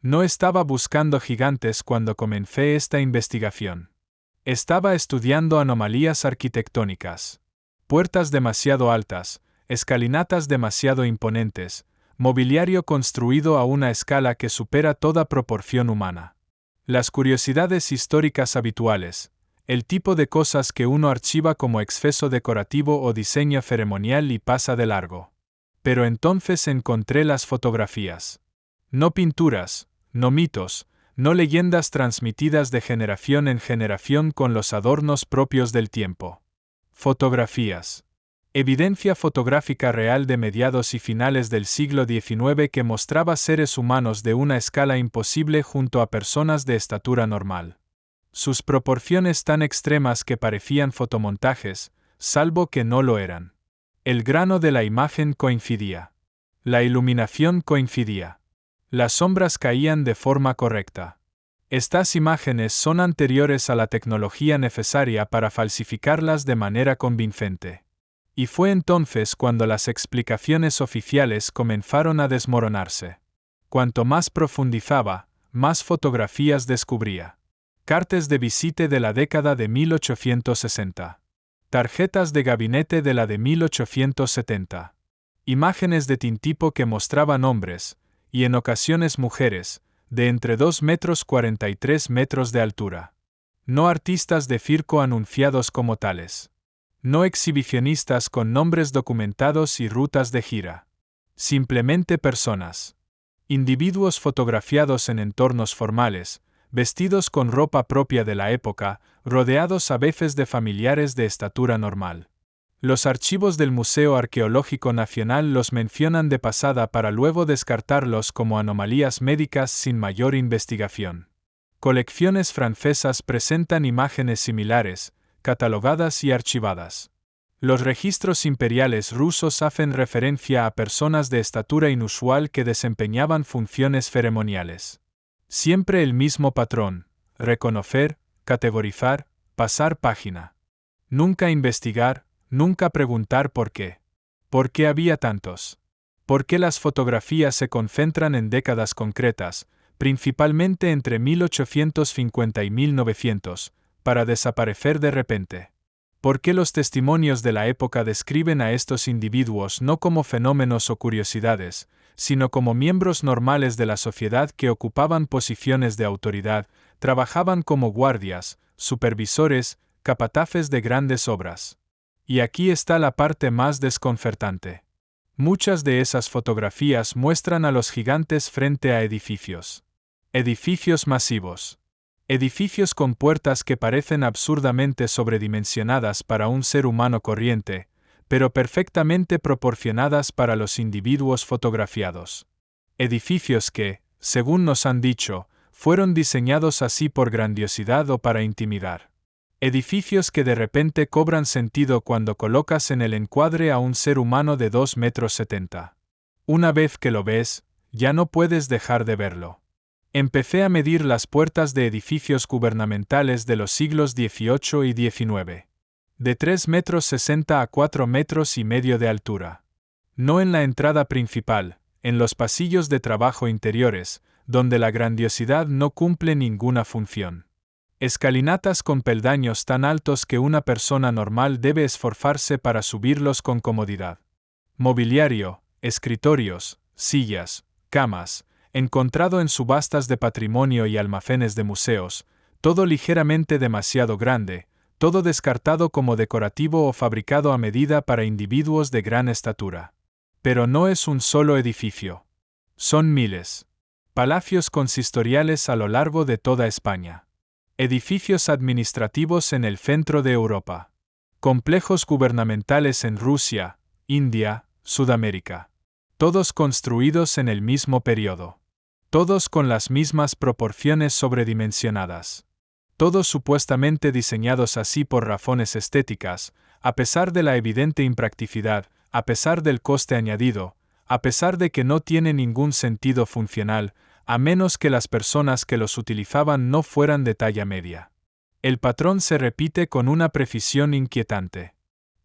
No estaba buscando gigantes cuando comencé esta investigación. Estaba estudiando anomalías arquitectónicas. Puertas demasiado altas, escalinatas demasiado imponentes, mobiliario construido a una escala que supera toda proporción humana. Las curiosidades históricas habituales, el tipo de cosas que uno archiva como exceso decorativo o diseño ceremonial y pasa de largo. Pero entonces encontré las fotografías. No pinturas, no mitos, no leyendas transmitidas de generación en generación con los adornos propios del tiempo. Fotografías. Evidencia fotográfica real de mediados y finales del siglo XIX que mostraba seres humanos de una escala imposible junto a personas de estatura normal. Sus proporciones tan extremas que parecían fotomontajes, salvo que no lo eran. El grano de la imagen coincidía. La iluminación coincidía. Las sombras caían de forma correcta. Estas imágenes son anteriores a la tecnología necesaria para falsificarlas de manera convincente. Y fue entonces cuando las explicaciones oficiales comenzaron a desmoronarse. Cuanto más profundizaba, más fotografías descubría. Cartas de visita de la década de 1860. Tarjetas de gabinete de la de 1870. Imágenes de tintipo que mostraban hombres, y en ocasiones mujeres, de entre 2 metros 43 metros de altura. No artistas de circo anunciados como tales. No exhibicionistas con nombres documentados y rutas de gira. Simplemente personas. Individuos fotografiados en entornos formales, vestidos con ropa propia de la época, rodeados a veces de familiares de estatura normal. Los archivos del Museo Arqueológico Nacional los mencionan de pasada para luego descartarlos como anomalías médicas sin mayor investigación. Colecciones francesas presentan imágenes similares, catalogadas y archivadas. Los registros imperiales rusos hacen referencia a personas de estatura inusual que desempeñaban funciones ceremoniales. Siempre el mismo patrón: reconocer, categorizar, pasar página. Nunca investigar, nunca preguntar por qué. ¿Por qué había tantos? ¿Por qué las fotografías se concentran en décadas concretas, principalmente entre 1850 y 1900, para desaparecer de repente? ¿Por qué los testimonios de la época describen a estos individuos no como fenómenos o curiosidades, sino como miembros normales de la sociedad que ocupaban posiciones de autoridad, trabajaban como guardias, supervisores, capataces de grandes obras? Y aquí está la parte más desconcertante. Muchas de esas fotografías muestran a los gigantes frente a edificios. Edificios masivos. Edificios con puertas que parecen absurdamente sobredimensionadas para un ser humano corriente, pero perfectamente proporcionadas para los individuos fotografiados. Edificios que, según nos han dicho, fueron diseñados así por grandiosidad o para intimidar. Edificios que de repente cobran sentido cuando colocas en el encuadre a un ser humano de 2,70 metros. Una vez que lo ves, ya no puedes dejar de verlo. Empecé a medir las puertas de edificios gubernamentales de los siglos XVIII y XIX. De 3,60 metros a 4,5 metros de altura. No en la entrada principal, en los pasillos de trabajo interiores, donde la grandiosidad no cumple ninguna función. Escalinatas con peldaños tan altos que una persona normal debe esforzarse para subirlos con comodidad. Mobiliario, escritorios, sillas, camas, encontrado en subastas de patrimonio y almacenes de museos, todo ligeramente demasiado grande, todo descartado como decorativo o fabricado a medida para individuos de gran estatura. Pero no es un solo edificio. Son miles. Palacios consistoriales a lo largo de toda España. Edificios administrativos en el centro de Europa. Complejos gubernamentales en Rusia, India, Sudamérica. Todos construidos en el mismo periodo. Todos con las mismas proporciones sobredimensionadas. Todos supuestamente diseñados así por razones estéticas, a pesar de la evidente impracticidad, a pesar del coste añadido, a pesar de que no tiene ningún sentido funcional, a menos que las personas que los utilizaban no fueran de talla media. El patrón se repite con una precisión inquietante.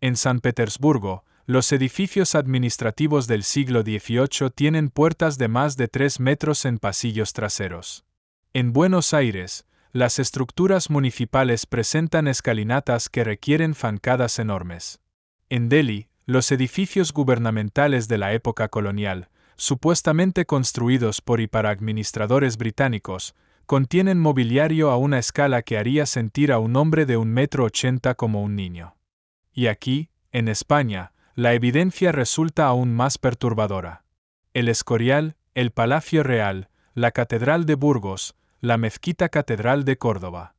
En San Petersburgo, Los edificios administrativos del siglo XVIII tienen puertas de más de 3 metros en pasillos traseros. En Buenos Aires, las estructuras municipales presentan escalinatas que requieren zancadas enormes. En Delhi, los edificios gubernamentales de la época colonial, supuestamente construidos por y para administradores británicos, contienen mobiliario a una escala que haría sentir a un hombre de 1,80 m como un niño. Y aquí, en España, la evidencia resulta aún más perturbadora. El Escorial, el Palacio Real, la Catedral de Burgos, la Mezquita Catedral de Córdoba.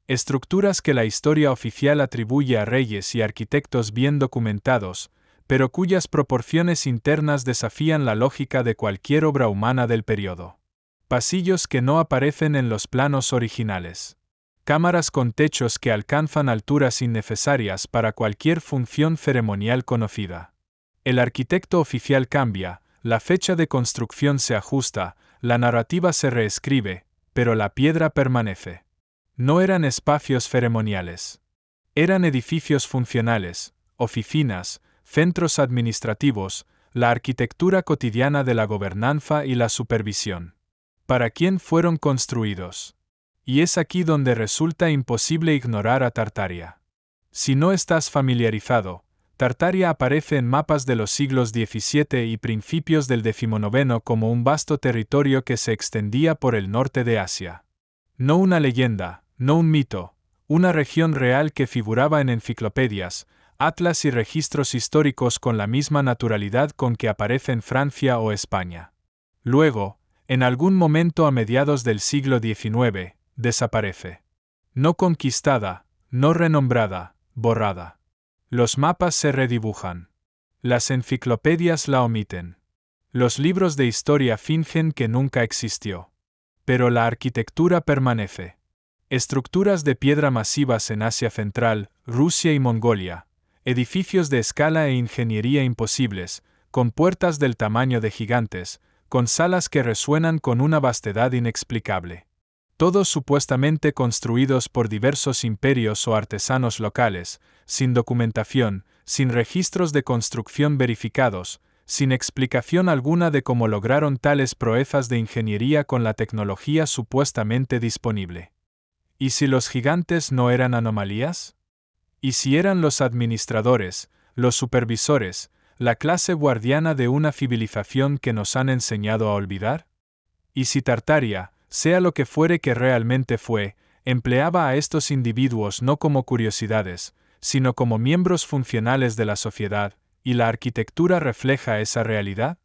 Estructuras que la historia oficial atribuye a reyes y arquitectos bien documentados, pero cuyas proporciones internas desafían la lógica de cualquier obra humana del periodo. Pasillos que no aparecen en los planos originales. Cámaras con techos que alcanzan alturas innecesarias para cualquier función ceremonial conocida. El arquitecto oficial cambia, la fecha de construcción se ajusta, la narrativa se reescribe, pero la piedra permanece. No eran espacios ceremoniales. Eran edificios funcionales, oficinas, centros administrativos, la arquitectura cotidiana de la gobernanza y la supervisión. ¿Para quién fueron construidos? Y es aquí donde resulta imposible ignorar a Tartaria. Si no estás familiarizado, Tartaria aparece en mapas de los siglos XVII y principios del XIX como un vasto territorio que se extendía por el norte de Asia. No una leyenda, no un mito, una región real que figuraba en enciclopedias, atlas y registros históricos con la misma naturalidad con que aparece en Francia o España. Luego, en algún momento a mediados del siglo XIX, desaparece. No conquistada, no renombrada, borrada. Los mapas se redibujan. Las enciclopedias la omiten. Los libros de historia fingen que nunca existió. Pero la arquitectura permanece. Estructuras de piedra masivas en Asia Central, Rusia y Mongolia, edificios de escala e ingeniería imposibles, con puertas del tamaño de gigantes, con salas que resuenan con una vastedad inexplicable. Todos supuestamente construidos por diversos imperios o artesanos locales, sin documentación, sin registros de construcción verificados, sin explicación alguna de cómo lograron tales proezas de ingeniería con la tecnología supuestamente disponible. ¿Y si los gigantes no eran anomalías? ¿Y si eran los administradores, los supervisores, la clase guardiana de una civilización que nos han enseñado a olvidar? ¿Y si Tartaria, sea lo que fuere que realmente fue, empleaba a estos individuos no como curiosidades, sino como miembros funcionales de la sociedad, y la arquitectura refleja esa realidad?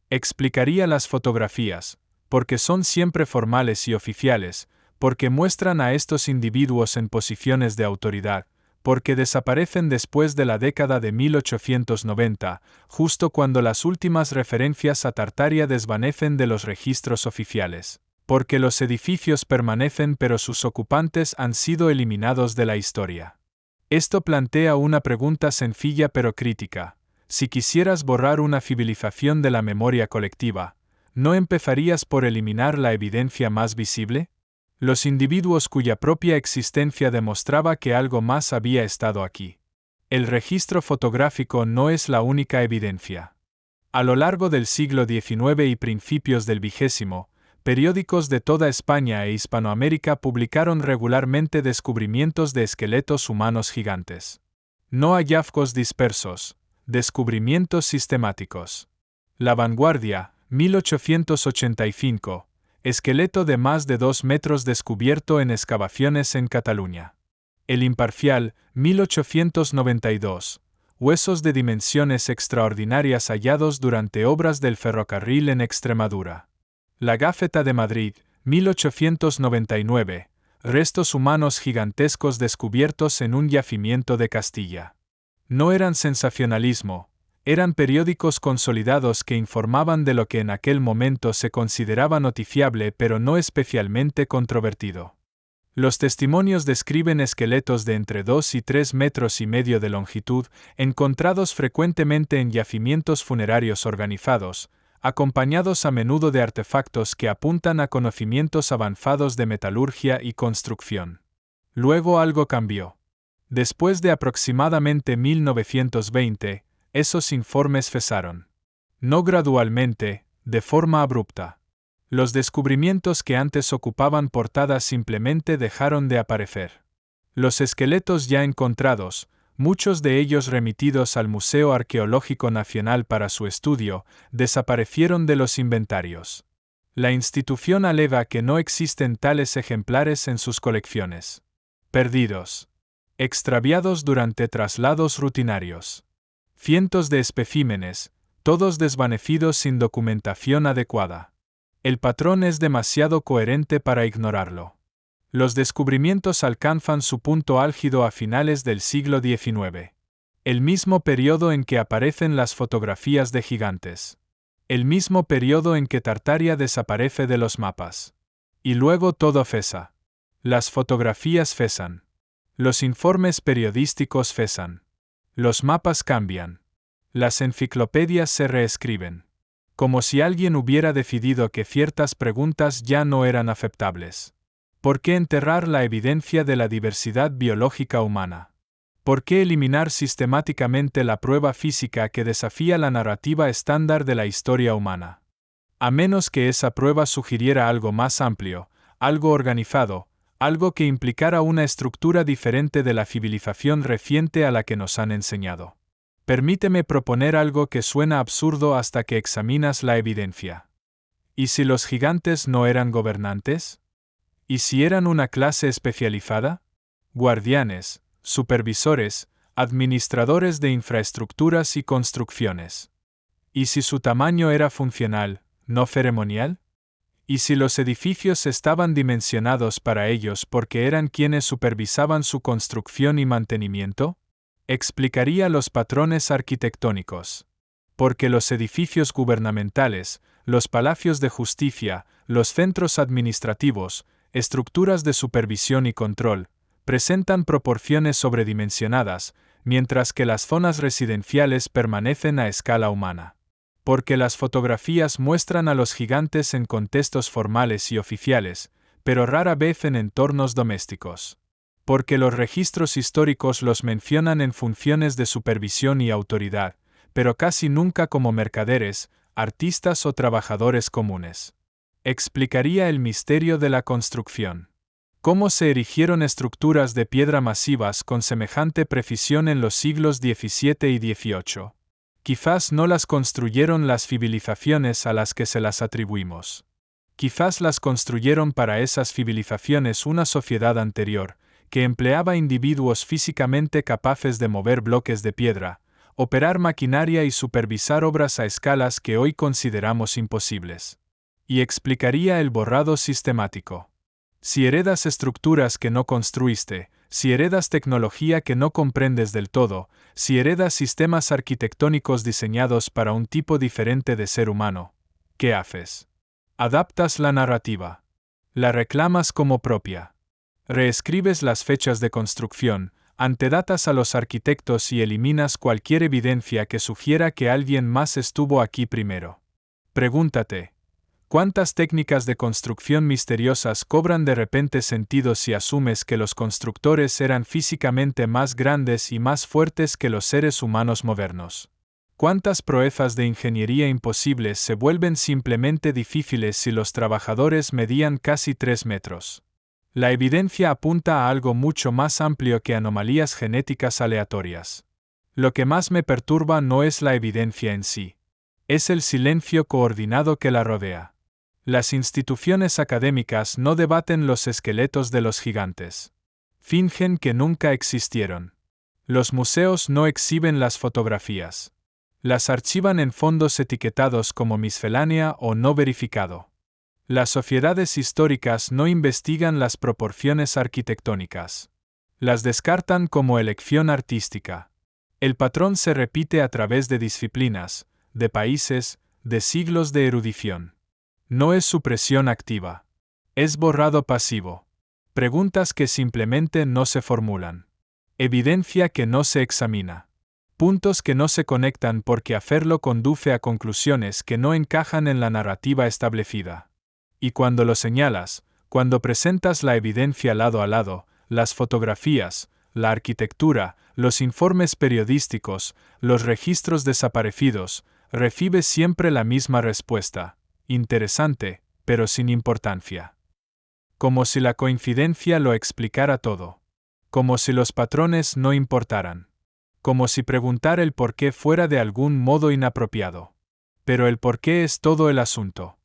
Explicaría las fotografías, porque son siempre formales y oficiales, porque muestran a estos individuos en posiciones de autoridad, porque desaparecen después de la década de 1890, justo cuando las últimas referencias a Tartaria desvanecen de los registros oficiales. Porque los edificios permanecen pero sus ocupantes han sido eliminados de la historia. Esto plantea una pregunta sencilla pero crítica. Si quisieras borrar una civilización de la memoria colectiva, ¿no empezarías por eliminar la evidencia más visible? Los individuos cuya propia existencia demostraba que algo más había estado aquí. El registro fotográfico no es la única evidencia. A lo largo del siglo XIX y principios del XX, periódicos de toda España e Hispanoamérica publicaron regularmente descubrimientos de esqueletos humanos gigantes. No hallazgos dispersos, descubrimientos sistemáticos. La Vanguardia, 1885, esqueleto de más de 2 metros descubierto en excavaciones en Cataluña. El Imparcial, 1892, huesos de dimensiones extraordinarias hallados durante obras del ferrocarril en Extremadura. La Gaceta de Madrid, 1899, restos humanos gigantescos descubiertos en un yacimiento de Castilla. No eran sensacionalismo, eran periódicos consolidados que informaban de lo que en aquel momento se consideraba noticiable pero no especialmente controvertido. Los testimonios describen esqueletos de entre 2 y 3 metros y medio de longitud, encontrados frecuentemente en yacimientos funerarios organizados, acompañados a menudo de artefactos que apuntan a conocimientos avanzados de metalurgia y construcción. Luego algo cambió. Después de aproximadamente 1920, Esos informes cesaron. No gradualmente, de forma abrupta. Los descubrimientos que antes ocupaban portadas simplemente dejaron de aparecer. Los esqueletos ya encontrados, muchos de ellos remitidos al Museo Arqueológico Nacional para su estudio, desaparecieron de los inventarios. La institución alega que no existen tales ejemplares en sus colecciones. Perdidos. Extraviados durante traslados rutinarios. Cientos de especímenes, todos desvanecidos sin documentación adecuada. El patrón es demasiado coherente para ignorarlo. Los descubrimientos alcanzan su punto álgido a finales del siglo XIX. El mismo periodo en que aparecen las fotografías de gigantes. El mismo periodo en que Tartaria desaparece de los mapas. Y luego todo cesa. Las fotografías cesan. Los informes periodísticos cesan. Los mapas cambian. Las enciclopedias se reescriben. Como si alguien hubiera decidido que ciertas preguntas ya no eran aceptables. ¿Por qué enterrar la evidencia de la diversidad biológica humana? ¿Por qué eliminar sistemáticamente la prueba física que desafía la narrativa estándar de la historia humana? A menos que esa prueba sugiriera algo más amplio, algo organizado, algo que implicara una estructura diferente de la civilización reciente a la que nos han enseñado. Permíteme proponer algo que suena absurdo hasta que examinas la evidencia. ¿Y si los gigantes no eran gobernantes? ¿Y si eran una clase especializada? Guardianes, supervisores, administradores de infraestructuras y construcciones. ¿Y si su tamaño era funcional, no ceremonial? ¿Y si los edificios estaban dimensionados para ellos porque eran quienes supervisaban su construcción y mantenimiento? Explicaría los patrones arquitectónicos. Porque los edificios gubernamentales, los palacios de justicia, los centros administrativos, estructuras de supervisión y control, presentan proporciones sobredimensionadas, mientras que las zonas residenciales permanecen a escala humana. Porque las fotografías muestran a los gigantes en contextos formales y oficiales, pero rara vez en entornos domésticos. Porque los registros históricos los mencionan en funciones de supervisión y autoridad, pero casi nunca como mercaderes, artistas o trabajadores comunes. Explicaría el misterio de la construcción. ¿Cómo se erigieron estructuras de piedra masivas con semejante precisión en los siglos XVII y XVIII? Quizás no las construyeron las civilizaciones a las que se las atribuimos. Quizás las construyeron para esas civilizaciones una sociedad anterior, que empleaba individuos físicamente capaces de mover bloques de piedra, operar maquinaria y supervisar obras a escalas que hoy consideramos imposibles. Y explicaría el borrado sistemático. Si heredas estructuras que no construiste, si heredas tecnología que no comprendes del todo, si heredas sistemas arquitectónicos diseñados para un tipo diferente de ser humano, ¿qué haces? Adaptas la narrativa. La reclamas como propia. Reescribes las fechas de construcción, antedatas a los arquitectos y eliminas cualquier evidencia que sugiera que alguien más estuvo aquí primero. Pregúntate. ¿Cuántas técnicas de construcción misteriosas cobran de repente sentido si asumes que los constructores eran físicamente más grandes y más fuertes que los seres humanos modernos? ¿Cuántas proezas de ingeniería imposibles se vuelven simplemente difíciles si los trabajadores medían casi 3 metros? La evidencia apunta a algo mucho más amplio que anomalías genéticas aleatorias. Lo que más me perturba no es la evidencia en sí. Es el silencio coordinado que la rodea. Las instituciones académicas no debaten los esqueletos de los gigantes. Fingen que nunca existieron. Los museos no exhiben las fotografías. Las archivan en fondos etiquetados como miscelánea o no verificado. Las sociedades históricas no investigan las proporciones arquitectónicas. Las descartan como elección artística. El patrón se repite a través de disciplinas, de países, de siglos de erudición. No es supresión activa. Es borrado pasivo. Preguntas que simplemente no se formulan. Evidencia que no se examina. Puntos que no se conectan porque hacerlo conduce a conclusiones que no encajan en la narrativa establecida. Y cuando lo señalas, cuando presentas la evidencia lado a lado, las fotografías, la arquitectura, los informes periodísticos, los registros desaparecidos, recibe siempre la misma respuesta: interesante, pero sin importancia. Como si la coincidencia lo explicara todo. Como si los patrones no importaran. Como si preguntar el por qué fuera de algún modo inapropiado. Pero el por qué es todo el asunto.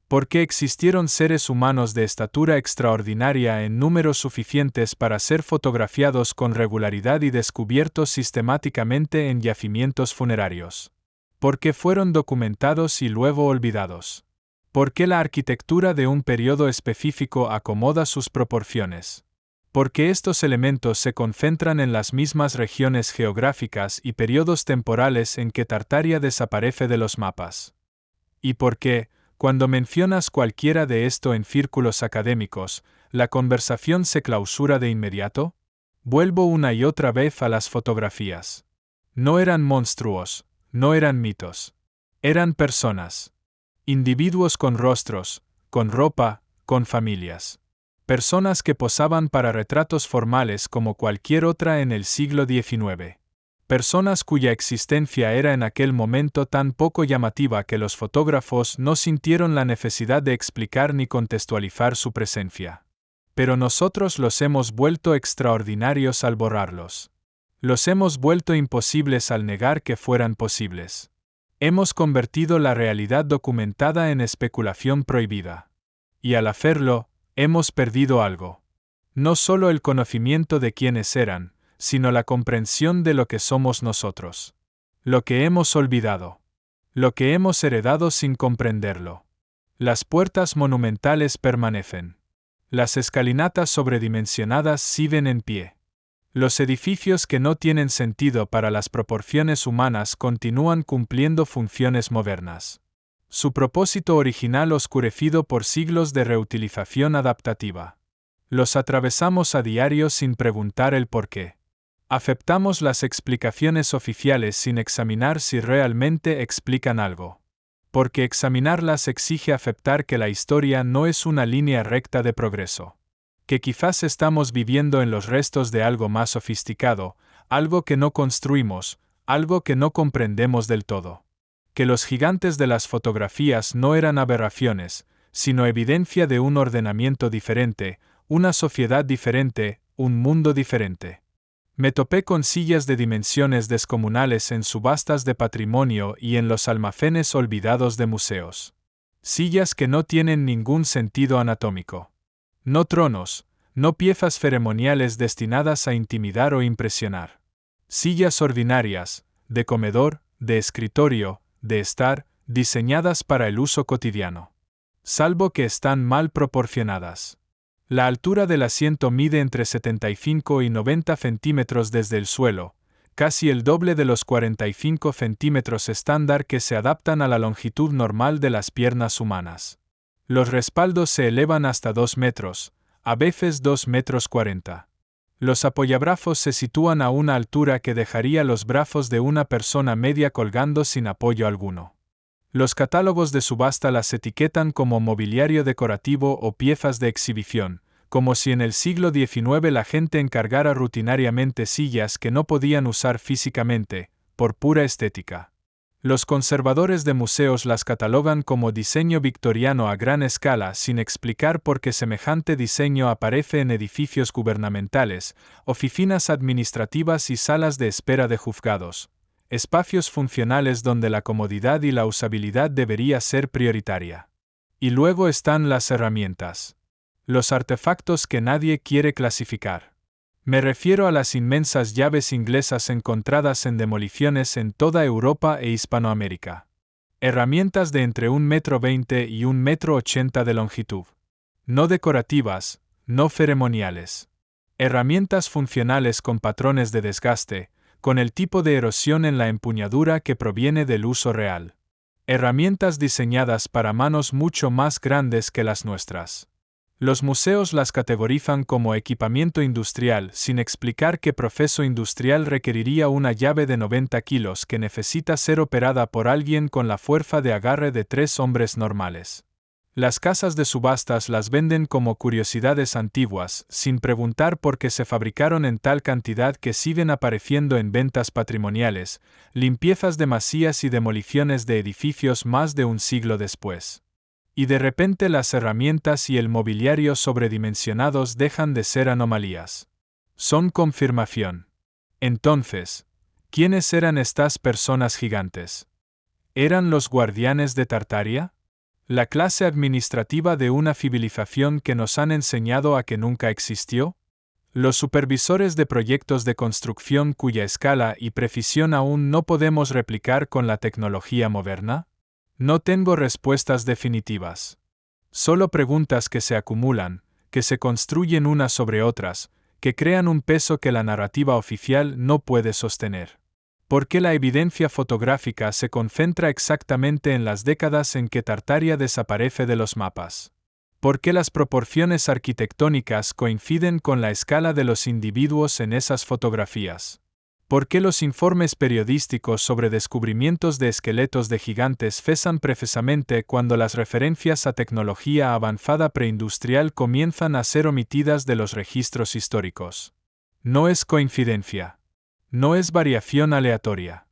¿Por qué existieron seres humanos de estatura extraordinaria en números suficientes para ser fotografiados con regularidad y descubiertos sistemáticamente en yacimientos funerarios? ¿Por qué fueron documentados y luego olvidados? ¿Por qué la arquitectura de un periodo específico acomoda sus proporciones? ¿Por qué estos elementos se concentran en las mismas regiones geográficas y periodos temporales en que Tartaria desaparece de los mapas? ¿Y por qué, cuando mencionas cualquiera de esto en círculos académicos, la conversación se clausura de inmediato? Vuelvo una y otra vez a las fotografías. No eran monstruos, no eran mitos. Eran personas. Individuos con rostros, con ropa, con familias. Personas que posaban para retratos formales como cualquier otra en el siglo XIX. Personas cuya existencia era en aquel momento tan poco llamativa que los fotógrafos no sintieron la necesidad de explicar ni contextualizar su presencia. Pero nosotros los hemos vuelto extraordinarios al borrarlos. Los hemos vuelto imposibles al negar que fueran posibles. Hemos convertido la realidad documentada en especulación prohibida. Y al hacerlo, hemos perdido algo. No solo el conocimiento de quiénes eran, sino la comprensión de lo que somos nosotros. Lo que hemos olvidado. Lo que hemos heredado sin comprenderlo. Las puertas monumentales permanecen. Las escalinatas sobredimensionadas siguen en pie. Los edificios que no tienen sentido para las proporciones humanas continúan cumpliendo funciones modernas. Su propósito original oscurecido por siglos de reutilización adaptativa. Los atravesamos a diario sin preguntar el porqué. Aceptamos las explicaciones oficiales sin examinar si realmente explican algo. Porque examinarlas exige aceptar que la historia no es una línea recta de progreso. Que quizás estamos viviendo en los restos de algo más sofisticado, algo que no construimos, algo que no comprendemos del todo. Que los gigantes de las fotografías no eran aberraciones, sino evidencia de un ordenamiento diferente, una sociedad diferente, un mundo diferente. Me topé con sillas de dimensiones descomunales en subastas de patrimonio y en los almacenes olvidados de museos. Sillas que no tienen ningún sentido anatómico. No tronos, no piezas ceremoniales destinadas a intimidar o impresionar. Sillas ordinarias, de comedor, de escritorio, de estar, diseñadas para el uso cotidiano. Salvo que están mal proporcionadas. La altura del asiento mide entre 75 y 90 centímetros desde el suelo, casi el doble de los 45 centímetros estándar que se adaptan a la longitud normal de las piernas humanas. Los respaldos se elevan hasta 2 metros, a veces 2 metros 40. Los apoyabrazos se sitúan a una altura que dejaría los brazos de una persona media colgando sin apoyo alguno. Los catálogos de subasta las etiquetan como mobiliario decorativo o piezas de exhibición, como si en el siglo XIX la gente encargara rutinariamente sillas que no podían usar físicamente, por pura estética. Los conservadores de museos las catalogan como diseño victoriano a gran escala sin explicar por qué semejante diseño aparece en edificios gubernamentales, oficinas administrativas y salas de espera de juzgados, espacios funcionales donde la comodidad y la usabilidad debería ser prioritaria. Y luego están las herramientas. Los artefactos que nadie quiere clasificar. Me refiero a las inmensas llaves inglesas encontradas en demoliciones en toda Europa e Hispanoamérica. Herramientas de entre 1,20 m y 1,80 m de longitud. No decorativas, no ceremoniales. Herramientas funcionales con patrones de desgaste, con el tipo de erosión en la empuñadura que proviene del uso real. Herramientas diseñadas para manos mucho más grandes que las nuestras. Los museos las categorizan como equipamiento industrial sin explicar qué proceso industrial requeriría una llave de 90 kilos que necesita ser operada por alguien con la fuerza de agarre de 3 hombres normales. Las casas de subastas las venden como curiosidades antiguas, sin preguntar por qué se fabricaron en tal cantidad que siguen apareciendo en ventas patrimoniales, limpiezas de masías y demoliciones de edificios más de un siglo después. Y de repente las herramientas y el mobiliario sobredimensionados dejan de ser anomalías. Son confirmación. Entonces, ¿quiénes eran estas personas gigantes? ¿Eran los guardianes de Tartaria? ¿La clase administrativa de una civilización que nos han enseñado a que nunca existió? ¿Los supervisores de proyectos de construcción cuya escala y precisión aún no podemos replicar con la tecnología moderna? No tengo respuestas definitivas. Solo preguntas que se acumulan, que se construyen unas sobre otras, que crean un peso que la narrativa oficial no puede sostener. ¿Por qué la evidencia fotográfica se concentra exactamente en las décadas en que Tartaria desaparece de los mapas? ¿Por qué las proporciones arquitectónicas coinciden con la escala de los individuos en esas fotografías? ¿Por qué los informes periodísticos sobre descubrimientos de esqueletos de gigantes cesan precisamente cuando las referencias a tecnología avanzada preindustrial comienzan a ser omitidas de los registros históricos? No es coincidencia. No es variación aleatoria.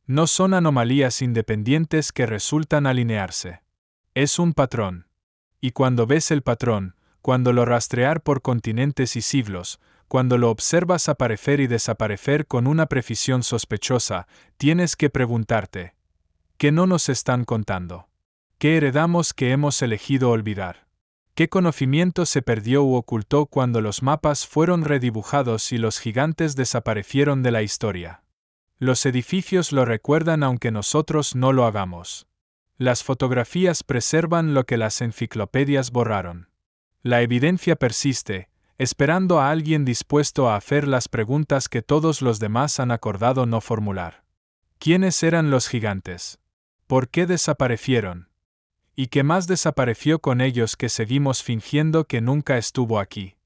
No son anomalías independientes que resultan alinearse. Es un patrón. Y cuando ves el patrón, cuando lo rastrear por continentes y siglos, cuando lo observas aparecer y desaparecer con una precisión sospechosa, tienes que preguntarte: ¿qué no nos están contando? ¿Qué heredamos que hemos elegido olvidar? ¿Qué conocimiento se perdió u ocultó cuando los mapas fueron redibujados y los gigantes desaparecieron de la historia? Los edificios lo recuerdan aunque nosotros no lo hagamos. Las fotografías preservan lo que las enciclopedias borraron. La evidencia persiste, esperando a alguien dispuesto a hacer las preguntas que todos los demás han acordado no formular. ¿Quiénes eran los gigantes? ¿Por qué desaparecieron? ¿Y qué más desapareció con ellos que seguimos fingiendo que nunca estuvo aquí?